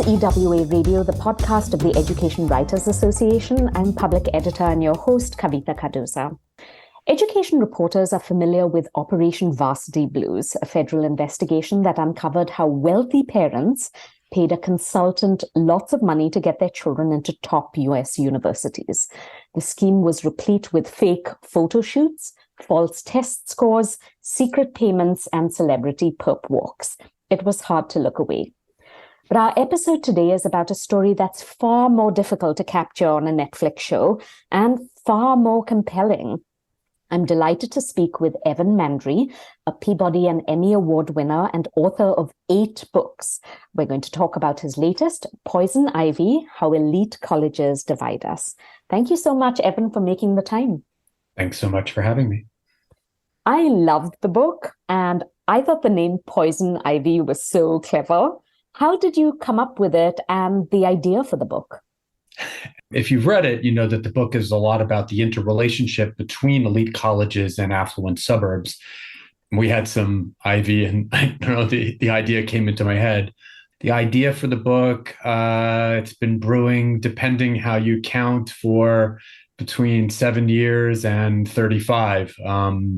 EWA Radio, the podcast of the Education Writers Association. I'm public editor and your host, Kavitha Cardoza. Education reporters are familiar with Operation Varsity Blues, a federal investigation that uncovered how wealthy parents paid a consultant lots of money to get their children into top US universities. The scheme was replete with fake photo shoots, false test scores, secret payments, and celebrity perp walks. It was hard to look away. But our episode today is about a story that's far more difficult to capture on a Netflix show and far more compelling. I'm delighted to speak with Evan Mandery, a Peabody and Emmy Award winner and author of 8 books. We're going to talk about his latest, Poison Ivy: How Elite Colleges Divide Us. Thank you so much, Evan, for making the time. Thanks so much for having me. I loved the book, and I thought the name Poison Ivy was so clever. How did you come up with it and the idea for the book? If you've read it, you know that the book is a lot about the interrelationship between elite colleges and affluent suburbs. We had some Ivy, and I don't know, the idea came into my head. The idea for the book, it's been brewing, depending how you count, for between 7 years and 35.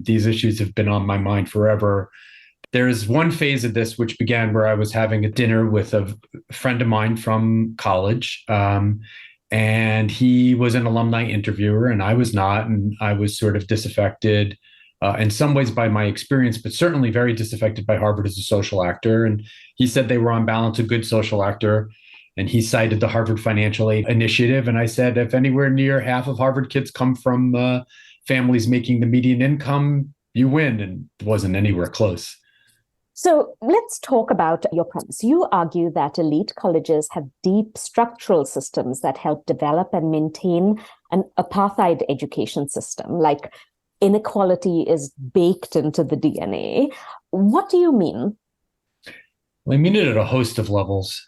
These issues have been on my mind forever. There's one phase of this which began where I was having a dinner with a friend of mine from college. And he was an alumni interviewer and I was not. And I was sort of disaffected in some ways by my experience, but certainly very disaffected by Harvard as a social actor. And he said they were on balance a good social actor. And he cited the Harvard Financial Aid Initiative. And I said, if anywhere near half of Harvard kids come from families making the median income, you win. And it wasn't anywhere close. So let's talk about your premise. You argue that elite colleges have deep structural systems that help develop and maintain an apartheid education system, like inequality is baked into the DNA. What do you mean? Well, I mean it at a host of levels.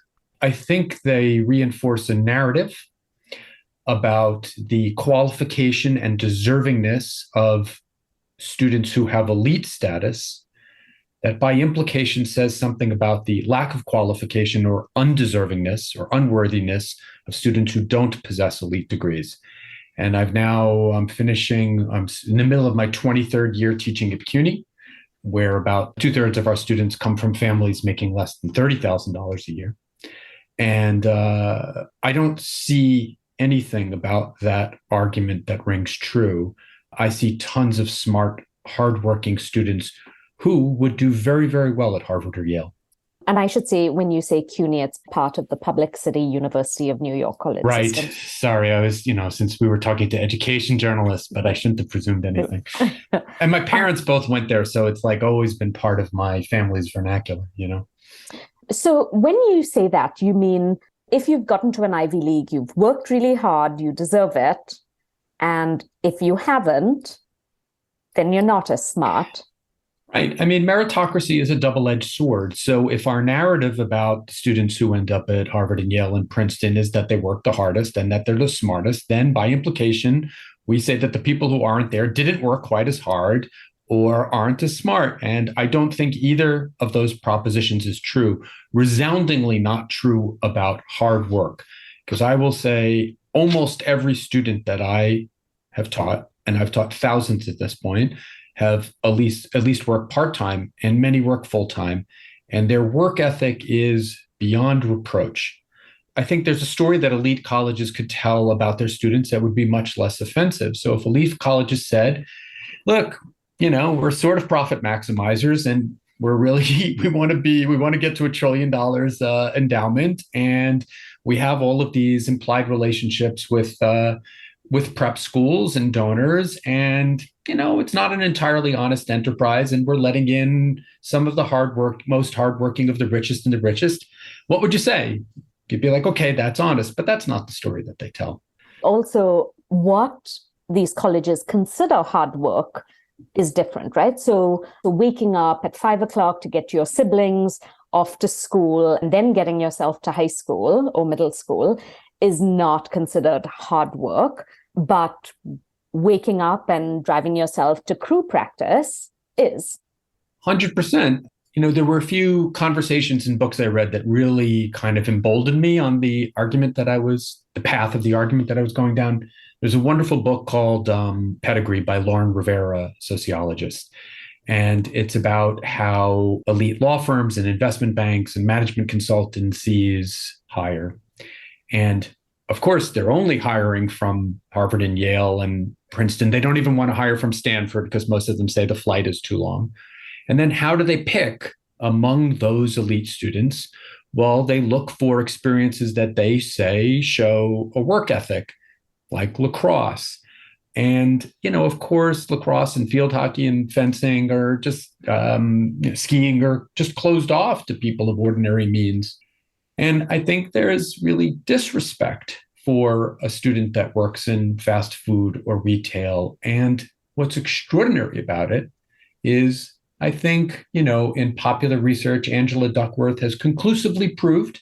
I think they reinforce a narrative about the qualification and deservingness of students who have elite status, that by implication says something about the lack of qualification or undeservingness or unworthiness of students who don't possess elite degrees. And I'm in the middle of my 23rd year teaching at CUNY, where about 2/3 of our students come from families making less than $30,000 a year. And I don't see anything about that argument that rings true. I see tons of smart, hardworking students who would do very, very well at Harvard or Yale. And I should say, when you say CUNY, it's part of the Public City University of New York college right. system. Sorry, I was, since we were talking to education journalists, but I shouldn't have presumed anything. And my parents both went there, so it's like always been part of my family's vernacular, So when you say that, you mean if you've gotten to an Ivy League, you've worked really hard, you deserve it. And if you haven't, then you're not as smart. Right. I mean, meritocracy is a double-edged sword. So if our narrative about students who end up at Harvard and Yale and Princeton is that they work the hardest and that they're the smartest, then by implication, we say that the people who aren't there didn't work quite as hard or aren't as smart. And I don't think either of those propositions is true. Resoundingly not true about hard work. Because I will say almost every student that I have taught, and I've taught thousands at this point, have at least work part-time, and many work full-time. And their work ethic is beyond reproach. I think there's a story that elite colleges could tell about their students that would be much less offensive. So if elite colleges said, look, we're sort of profit maximizers and we're really, we want to get to $1 trillion endowment. And we have all of these implied relationships with prep schools and donors. And, it's not an entirely honest enterprise. And we're letting in some of the most hardworking of the richest and the richest. What would you say? You'd be like, okay, that's honest, but that's not the story that they tell. Also, what these colleges consider hard work is different, right? So waking up at 5 o'clock to get your siblings off to school and then getting yourself to high school or middle school is not considered hard work, but waking up and driving yourself to crew practice is. 100%. There were a few conversations and books I read that really kind of emboldened me on the path of the argument that I was going down. There's a wonderful book called Pedigree by Lauren Rivera, sociologist. And it's about how elite law firms and investment banks and management consultancies hire. And of course, they're only hiring from Harvard and Yale and Princeton. They don't even want to hire from Stanford because most of them say the flight is too long. And then how do they pick among those elite students? Well, they look for experiences that they say show a work ethic, like lacrosse. And, of course, lacrosse and field hockey and fencing are just skiing are just closed off to people of ordinary means. And I think there is really disrespect for a student that works in fast food or retail. And what's extraordinary about it is I think, in popular research, Angela Duckworth has conclusively proved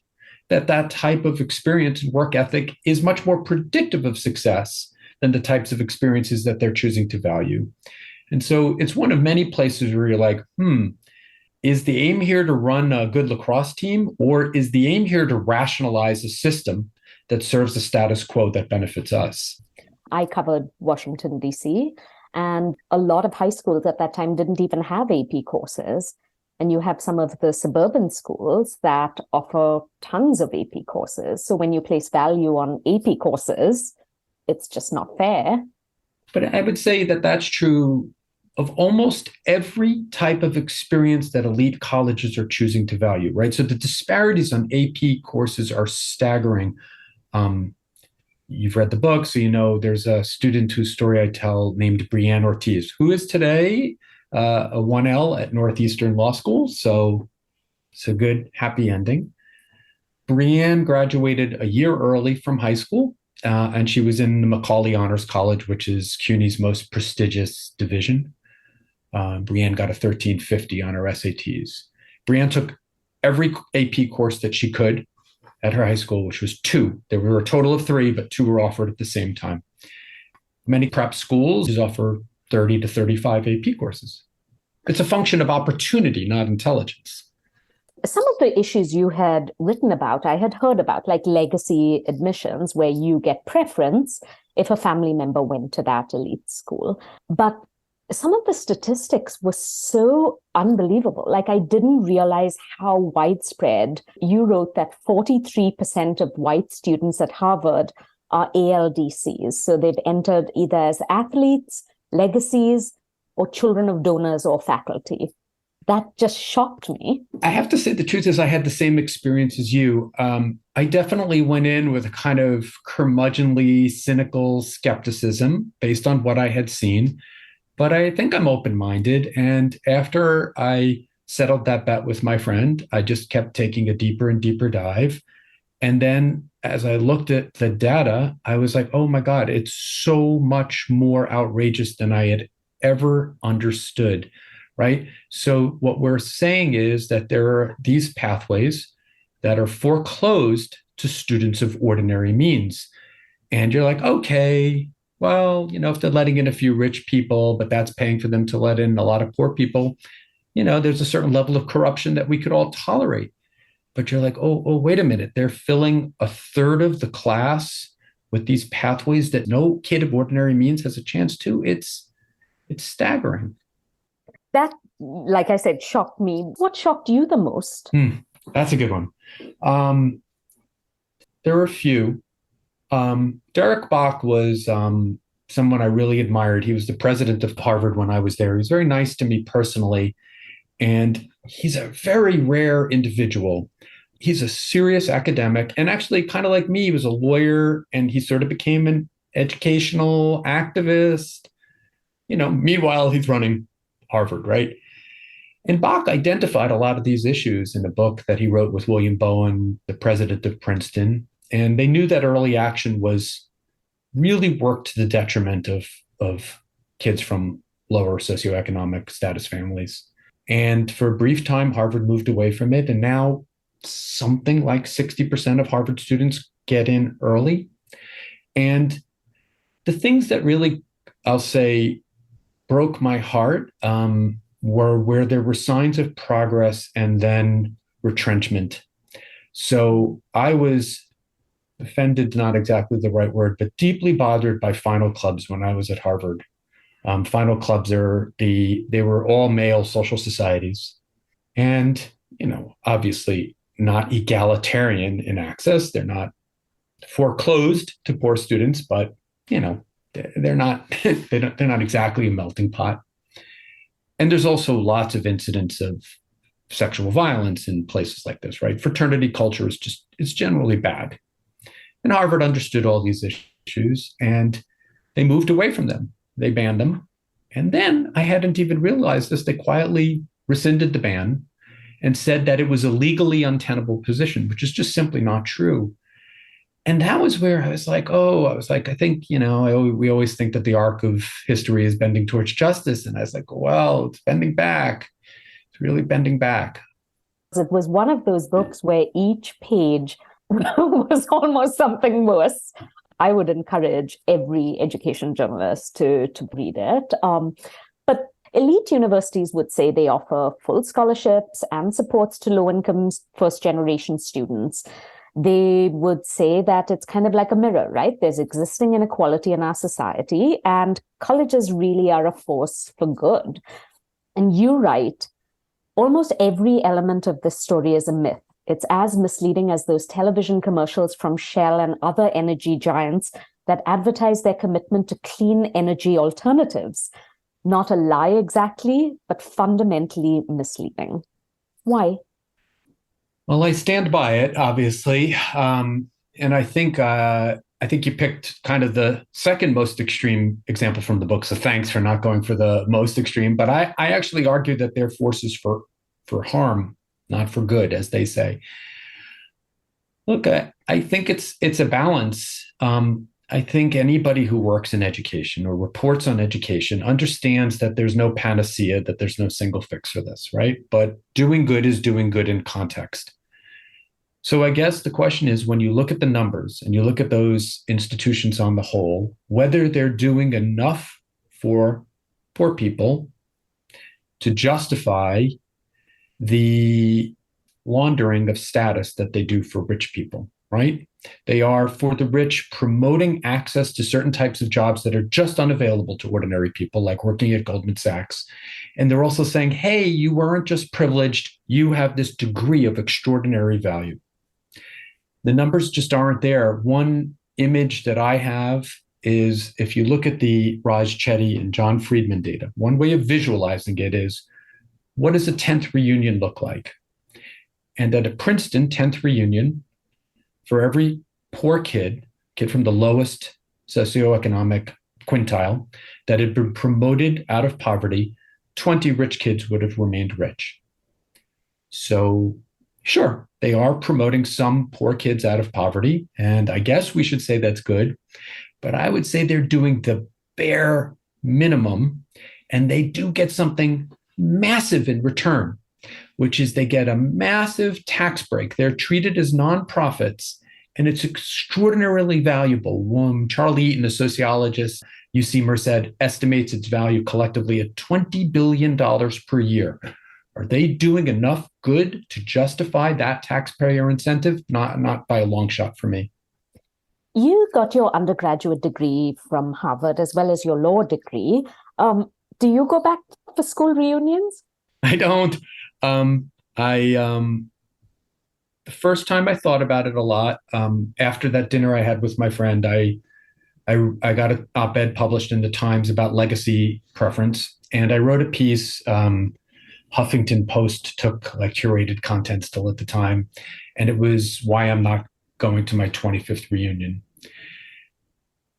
that that type of experience and work ethic is much more predictive of success than the types of experiences that they're choosing to value. And so it's one of many places where you're like, is the aim here to run a good lacrosse team, or is the aim here to rationalize a system that serves the status quo that benefits us? I covered Washington, D.C., and a lot of high schools at that time didn't even have AP courses. And you have some of the suburban schools that offer tons of AP courses. So when you place value on AP courses, it's just not fair. But I would say that that's true of almost every type of experience that elite colleges are choosing to value, right? So the disparities on AP courses are staggering. You've read the book, so there's a student whose story I tell named Brianne Ortiz, who is today a 1L at Northeastern Law School. So it's a good, happy ending. Brianne graduated a year early from high school, and she was in the Macaulay Honors College, which is CUNY's most prestigious division. Brianne got a 1350 on her SATs. Brianne took every AP course that she could at her high school, which was 2. There were a total of 3, but 2 were offered at the same time. Many prep schools offer 30 to 35 AP courses. It's a function of opportunity, not intelligence. Some of the issues you had written about, I had heard about, like legacy admissions, where you get preference if a family member went to that elite school. But some of the statistics were so unbelievable. Like, I didn't realize how widespread. You wrote that 43% of white students at Harvard are ALDCs. So they've entered either as athletes, legacies, or children of donors or faculty. That just shocked me. I have to say, the truth is I had the same experience as you. I definitely went in with a kind of curmudgeonly, cynical skepticism based on what I had seen. But I think I'm open-minded. And after I settled that bet with my friend, I just kept taking a deeper and deeper dive. And then as I looked at the data, I was like, oh my God, it's so much more outrageous than I had ever understood, right? So what we're saying is that there are these pathways that are foreclosed to students of ordinary means. And you're like, okay, well, if they're letting in a few rich people, but that's paying for them to let in a lot of poor people, there's a certain level of corruption that we could all tolerate. But you're like, oh, wait a minute. They're filling a third of the class with these pathways that no kid of ordinary means has a chance to. It's staggering. That, like I said, shocked me. What shocked you the most? That's a good one. There were a few. Derek Bach was someone I really admired. He was the president of Harvard when I was there. He was very nice to me personally. And he's a very rare individual. He's a serious academic. And actually, kind of like me, he was a lawyer and he sort of became an educational activist. Meanwhile, he's running Harvard, right? And Bach identified a lot of these issues in a book that he wrote with William Bowen, the president of Princeton. And they knew that early action was really worked to the detriment of kids from lower socioeconomic status families. And for a brief time, Harvard moved away from it. And now something like 60% of Harvard students get in early. And the things that really, I'll say, broke my heart, were where there were signs of progress and then retrenchment. So I was offended, not exactly the right word, but deeply bothered by final clubs when I was at Harvard. Final clubs they were all male social societies, and obviously not egalitarian in access. They're not foreclosed to poor students, but they're not they're not exactly a melting pot. And there's also lots of incidents of sexual violence in places like this, right? Fraternity culture it's generally bad. And Harvard understood all these issues and they moved away from them. They banned them. And then I hadn't even realized this. They quietly rescinded the ban and said that it was a legally untenable position, which is just simply not true. And that was where I was like, I think, we always think that the arc of history is bending towards justice. And I was like, well, it's bending back. It's really bending back. It was one of those books where each page was almost something worse. I would encourage every education journalist to read it. But elite universities would say they offer full scholarships and supports to low-income first-generation students. They would say that it's kind of like a mirror, right? There's existing inequality in our society, and colleges really are a force for good. And you write, almost every element of this story is a myth. It's as misleading as those television commercials from Shell and other energy giants that advertise their commitment to clean energy alternatives. Not a lie exactly, but fundamentally misleading. Why? Well, I stand by it, obviously, and I think you picked kind of the second most extreme example from the book. So thanks for not going for the most extreme. But I actually argue that they're forces for harm, not for good, as they say. Look, I think it's a balance. I think anybody who works in education or reports on education understands that there's no panacea, that there's no single fix for this, right? But doing good is doing good in context. So I guess the question is, when you look at the numbers and you look at those institutions on the whole, whether they're doing enough for poor people to justify the laundering of status that they do for rich people, right? They are, for the rich, promoting access to certain types of jobs that are just unavailable to ordinary people, like working at Goldman Sachs. And they're also saying, hey, you weren't just privileged, you have this degree of extraordinary value. The numbers just aren't there. One image that I have is, if you look at the Raj Chetty and John Friedman data, one way of visualizing it is, what does a 10th reunion look like? And at a Princeton 10th reunion, for every poor kid from the lowest socioeconomic quintile that had been promoted out of poverty, 20 rich kids would have remained rich. So sure, they are promoting some poor kids out of poverty, and I guess we should say that's good, but I would say they're doing the bare minimum, and they do get something massive in return, which is they get a massive tax break. They're treated as nonprofits, and it's extraordinarily valuable. Charlie Eaton, a sociologist, UC Merced, estimates its value collectively at $20 billion per year. Are they doing enough good to justify that taxpayer incentive? Not by a long shot for me. You got your undergraduate degree from Harvard as well as your law degree. Do you go back for school reunions? I don't. The first time I thought about it a lot, after that dinner I had with my friend, I got an op-ed published in the Times about legacy preference, and I wrote a piece. Huffington Post took like curated content still at the time, and it was why I'm not going to my 25th reunion.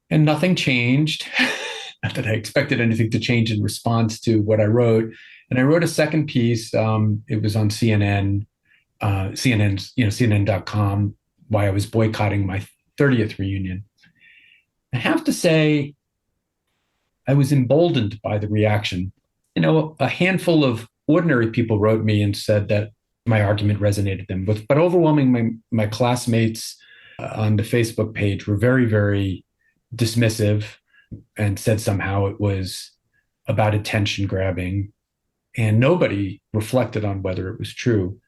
And nothing changed. Not that I expected anything to change in response to what I wrote. And I wrote a second piece. It was on CNN, CNN.com, why I was boycotting my 30th reunion. I have to say, I was emboldened by the reaction. A handful of ordinary people wrote me and said that my argument resonated them with, but overwhelmingly my classmates on the Facebook page were very, very dismissive and said somehow it was about attention grabbing. and nobody reflected on whether it was true.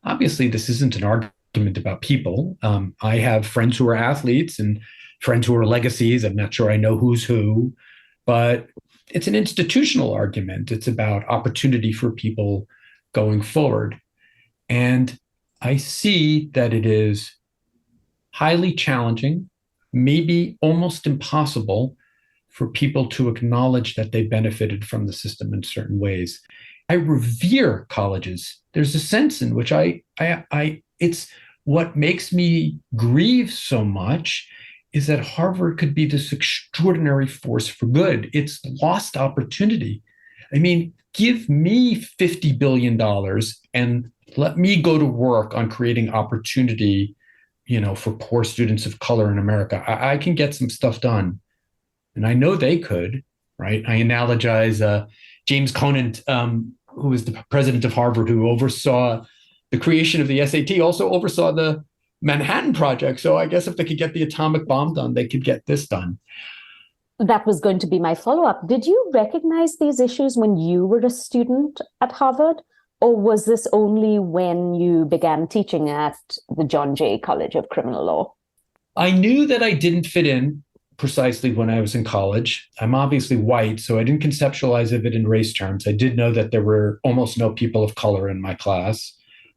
Obviously, this isn't an argument about people. I have friends who are athletes and friends who are legacies. I'm not sure I know who's who, but it's an institutional argument. It's about opportunity for people going forward. And I see that it is highly challenging, maybe almost impossible for people to acknowledge that they benefited from the system in certain ways. I revere colleges. There's a sense in which it's what makes me grieve so much is that Harvard could be this extraordinary force for good. It's lost opportunity. I mean, give me $50 billion and let me go to work on creating opportunity, for poor students of color in America. I can get some stuff done. And I know they could, right? I analogize James Conant, who was the president of Harvard, who oversaw the creation of the SAT, also oversaw the Manhattan Project. So I guess if they could get the atomic bomb done, they could get this done. That was going to be my follow-up. Did you recognize these issues when you were a student at Harvard? Or was this only when you began teaching at the John Jay College of Criminal Law? I knew that I didn't fit in precisely when I was in college. I'm obviously white, so I didn't conceptualize of it in race terms. I did know that there were almost no people of color in my class.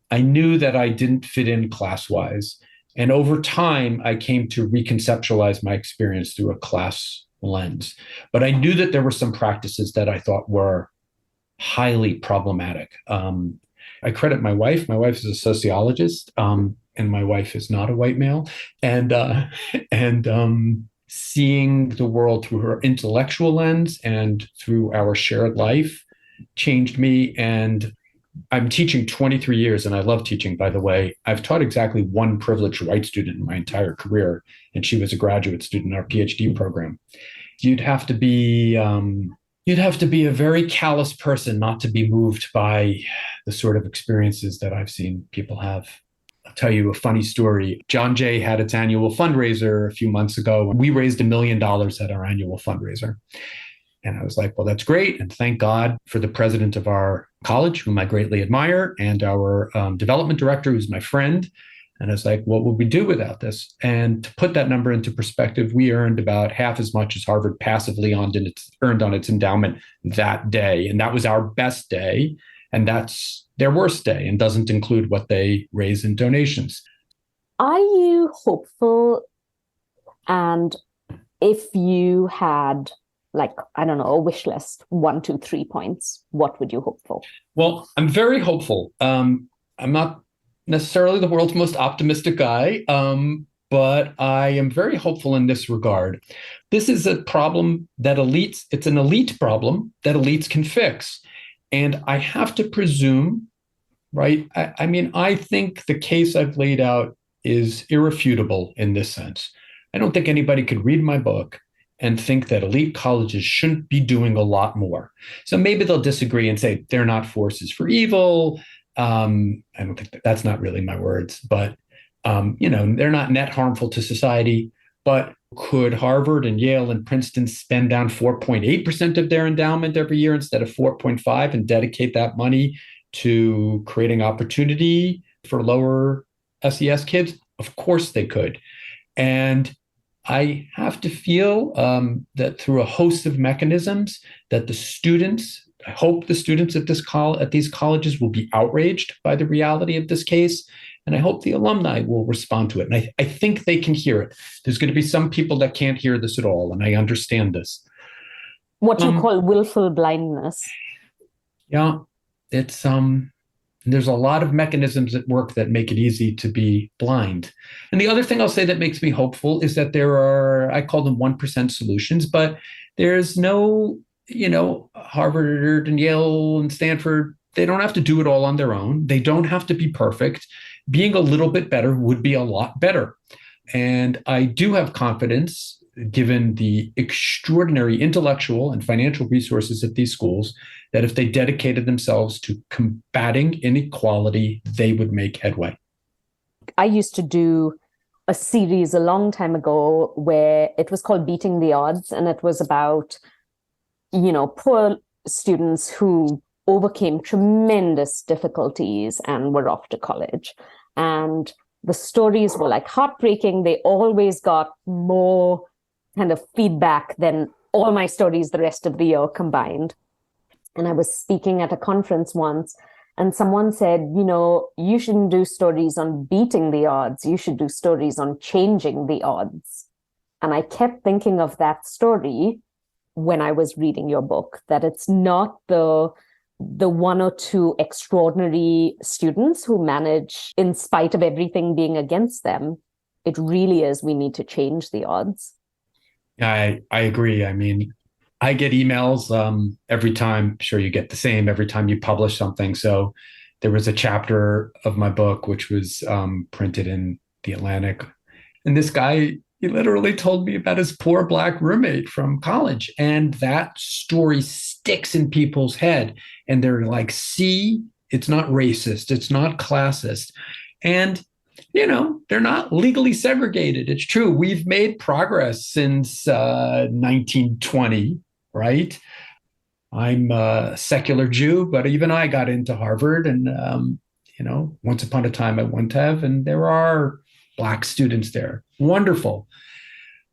I knew that I didn't fit in class-wise. And over time, I came to reconceptualize my experience through a class lens. But I knew that there were some practices that I thought were highly problematic. I credit my wife. My wife is a sociologist, and my wife is not a white male. And seeing the world through her intellectual lens and through our shared life changed me. And I'm teaching 23 years, and I love teaching, by the way. I've taught exactly one privileged white student in my entire career, and she was a graduate student in our PhD program. You'd have to be a very callous person not to be moved by the sort of experiences that I've seen people have. I'll tell you a funny story. John Jay had its annual fundraiser a few months ago. We raised $1 million at our annual fundraiser. And I was like, well, that's great. And thank God for the president of our college, whom I greatly admire, and our development director, who's my friend. And I was like, what would we do without this? And to put that number into perspective, we earned about half as much as Harvard passively earned on its endowment that day. And that was our best day. And that's their worst day and doesn't include what they raise in donations. Are you hopeful? And if you had, a wish list, 1, 2, 3 points, what would you hope for? Well, I'm very hopeful. I'm not necessarily the world's most optimistic guy, but I am very hopeful in this regard. This is a problem that it's an elite problem that elites can fix. And I have to presume, right? I think the case I've laid out is irrefutable in this sense. I don't think anybody could read my book and think that elite colleges shouldn't be doing a lot more. So maybe they'll disagree and say they're not forces for evil. I don't think that's not really my words, but they're not net harmful to society. But could Harvard and Yale and Princeton spend down 4.8% of their endowment every year instead of 4.5 and dedicate that money to creating opportunity for lower SES kids? Of course they could. And I have to feel that through a host of mechanisms that I hope the students at these colleges will be outraged by the reality of this case. And I hope the alumni will respond to it. And I think they can hear it. There's going to be some people that can't hear this at all. And I understand this. What you call willful blindness. Yeah, there's a lot of mechanisms at work that make it easy to be blind. And the other thing I'll say that makes me hopeful is that there are, I call them 1% solutions, but there's no, Harvard and Yale and Stanford, they don't have to do it all on their own. They don't have to be perfect. Being a little bit better would be a lot better. And I do have confidence, given the extraordinary intellectual and financial resources at these schools, that if they dedicated themselves to combating inequality, they would make headway. I used to do a series a long time ago where it was called Beating the Odds, and it was about, poor students who overcame tremendous difficulties and were off to college. And the stories were like heartbreaking. They always got more kind of feedback than all my stories the rest of the year combined. And I was speaking at a conference once, and someone said, you shouldn't do stories on beating the odds. You should do stories on changing the odds. And I kept thinking of that story when I was reading your book, that it's not the one or two extraordinary students who manage in spite of everything being against them. It really is, we need to change the odds. I agree. I mean, I get emails every time. I'm sure you get the same every time you publish something. So there was a chapter of my book which was printed in The Atlantic. And this guy, he literally told me about his poor Black roommate from college. And that story sticks in people's head. And they're like, see, it's not racist. It's not classist. And they're not legally segregated. It's true. We've made progress since 1920, right? I'm a secular Jew, but even I got into Harvard. And, once upon a time at OneTev, and there are Black students there. Wonderful.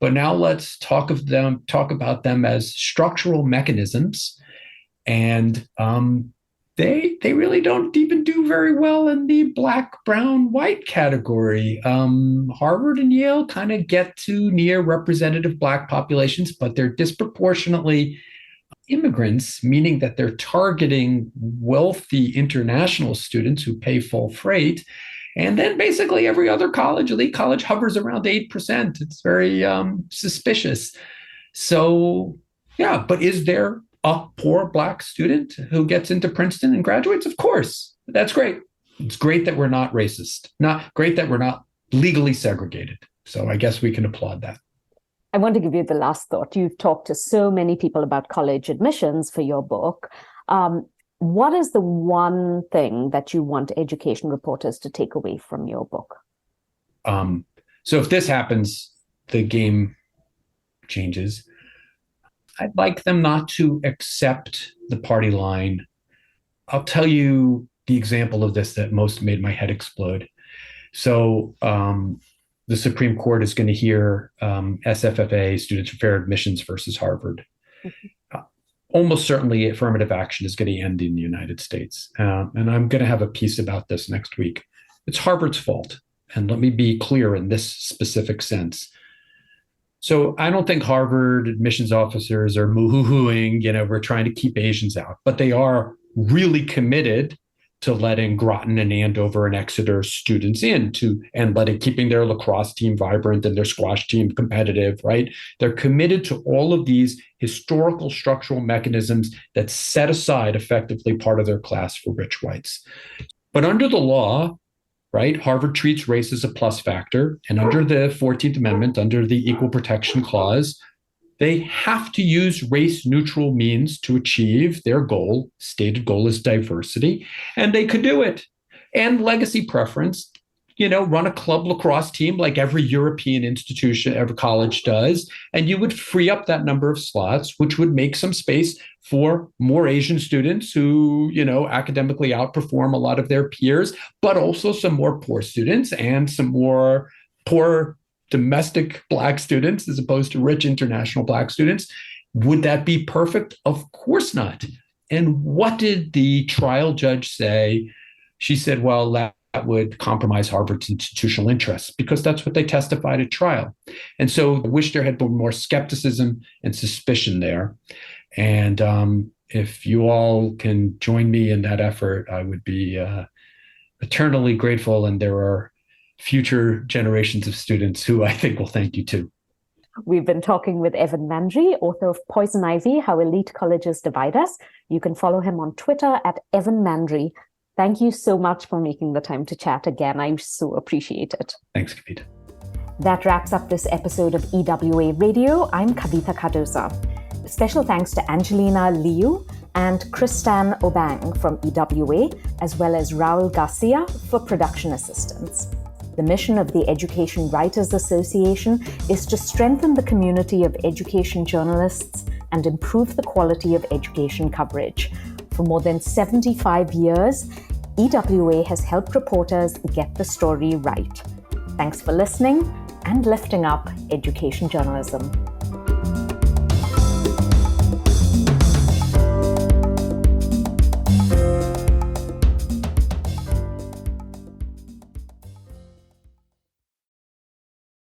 But now let's talk about them as structural mechanisms. And they really don't even do very well in the Black, brown, white category. Harvard and Yale kind of get to near representative Black populations, but they're disproportionately immigrants, meaning that they're targeting wealthy international students who pay full freight. And then basically every other college, elite college, hovers around 8%. It's very suspicious. So, yeah, but is there a poor Black student who gets into Princeton and graduates? Of course. That's great. It's great that we're not racist. Not great that we're not legally segregated. So I guess we can applaud that. I want to give you the last thought. You've talked to so many people about college admissions for your book. What is the one thing that you want education reporters to take away from your book? So if this happens, the game changes. I'd like them not to accept the party line. I'll tell you the example of this that most made my head explode. So the Supreme Court is going to hear SFFA, Students for Fair Admissions versus Harvard. Mm-hmm. Almost certainly affirmative action is going to end in the United States. And I'm going to have a piece about this next week. It's Harvard's fault. And let me be clear in this specific sense. So I don't think Harvard admissions officers are moo-hoo-hooing, we're trying to keep Asians out, but they are really committed to letting Groton and Andover and Exeter students in and keeping their lacrosse team vibrant and their squash team competitive, right? They're committed to all of these historical structural mechanisms that set aside effectively part of their class for rich whites. But under the law, right, Harvard treats race as a plus factor. And under the 14th Amendment, under the Equal Protection Clause, they have to use race-neutral means to achieve their goal. Stated goal is diversity, and they could do it. And legacy preference, run a club lacrosse team like every European institution, every college does, and you would free up that number of slots, which would make some space for more Asian students who, academically outperform a lot of their peers, but also some more poor students and some more poor domestic Black students as opposed to rich international Black students. Would that be perfect? Of course not. And what did the trial judge say? She said, well, that would compromise Harvard's institutional interests because that's what they testified at trial. And so I wish there had been more skepticism and suspicion there. And if you all can join me in that effort, I would be eternally grateful. And there are future generations of students who I think will thank you too. We've been talking with Evan Mandery, author of Poison Ivy, How Elite Colleges Divide Us. You can follow him on Twitter at Evan Mandery. Thank you so much for making the time to chat again. I so appreciate it. Thanks, Kavitha. That wraps up this episode of EWA Radio. I'm Kavitha Cardoza. Special thanks to Angelina Liu and Kristan Obang from EWA, as well as Raul Garcia for production assistance. The mission of the Education Writers Association is to strengthen the community of education journalists and improve the quality of education coverage. For more than 75 years, EWA has helped reporters get the story right. Thanks for listening and lifting up education journalism.